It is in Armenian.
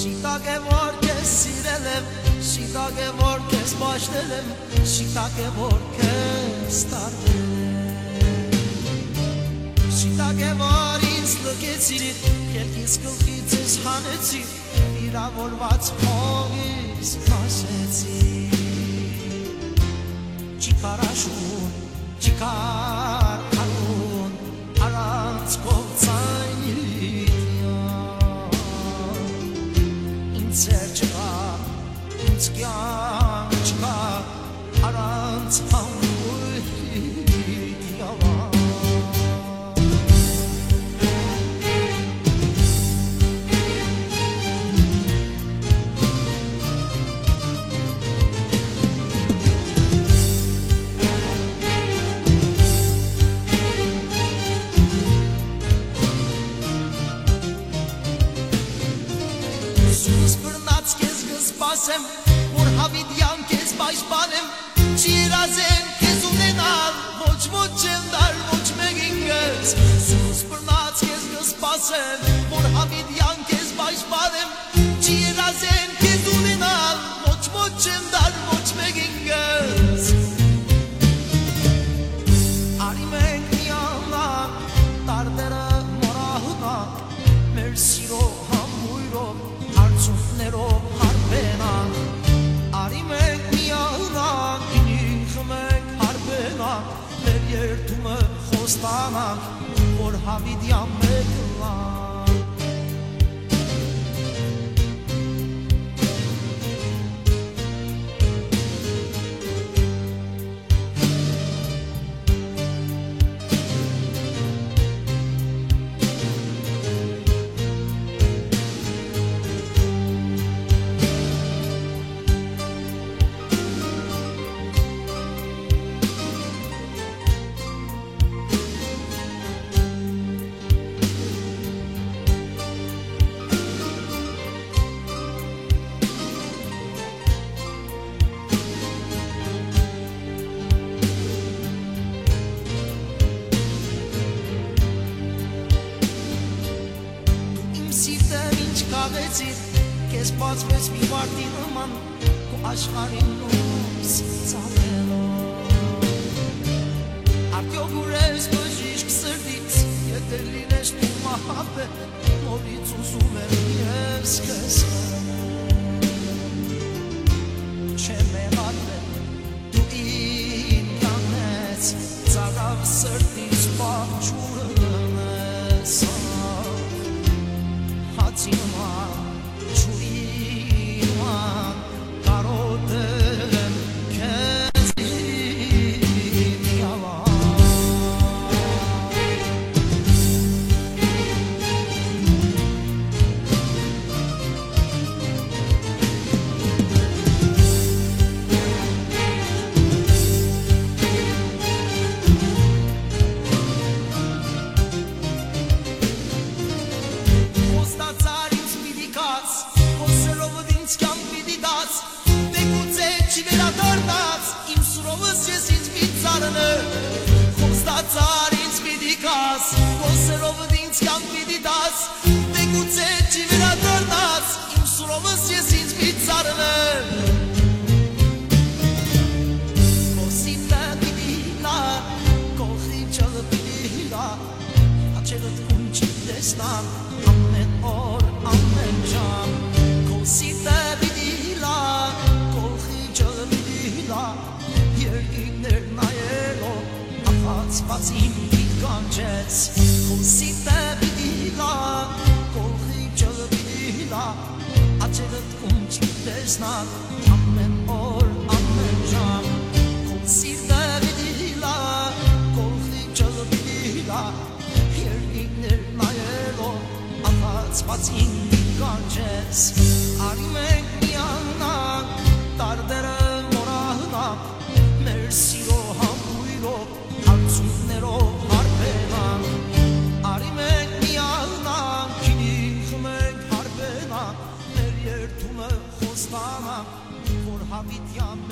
Շիտակ է որ քեզ սիրել եմ, շիտակ է որ քեզ պաշտել եմ, շիտակ է որ քեզ տարվել եմ, շիտակ է որ ինձ լքեցիր, քելքից գլխից ես հանեցիր, վիրավորված փողից քաշեցիր, չկար աշուն, չկար քարուն, առանց կողցայնի Ինձեր չկա, ինձ կյանք չկա, առանց ամույթի դիավան Սպասեմ, որ հավիդյան կեզ պայշպանեմ, չի երազեմ կեզ ունենալ, ոչ չեմ դար, ոչ մեկին կեզ, սուս բրնած կեզ կսպասեմ, որ հավիդյան կեզ պայշպանեմ, չի երազեմ կեզ ունենալ, ոչ չեմ դար, ոչ մեկին կեզ, արի մենք միանանք, տարդերը մորահնանք, մեր սիրո համույրով, հարցունքներով Արի մենք միանանք, ինիխ մենք հարբենանք, մեր երդումը խոստանանք, որ հավիդյան մեկ լանք Կեզ բացվեց մի վարդի նման Քո աշխարհին լույս ցավելով Արդյոք ուր ես բժիշկ սրտից Եթե լինես դու մահապետ Նորից ուզում եմ ես քեզ Չեմ եղել դու իմ կանեց Ծարավ սրտից պաչուրը ես Հացի նման Ամեն օր, ամեն ժամ Քո սիրտը պիտի լա Քո խիճը պիտի լա Երկիններ նայելով Ախացված իմ պիտ կանչեց Քո սիրտը պիտի լա Քո խիճը պիտի լա Աչերդ կում չտեսնալ Ամեն օր, ամեն ժամ Քո սիրտը պիտի լա Քո խիճը պիտի լա Երկիններ նայելով Ախացվածին կանչեց Արի մենք միանանք Տարդերը մորահնանք Մեր սիրո համույրով Հարցունքներով հարբենանք Արի մենք միանանք Ինիխ մենք հարբենանք Մեր երդումը խոստանանք Որ հավիդյան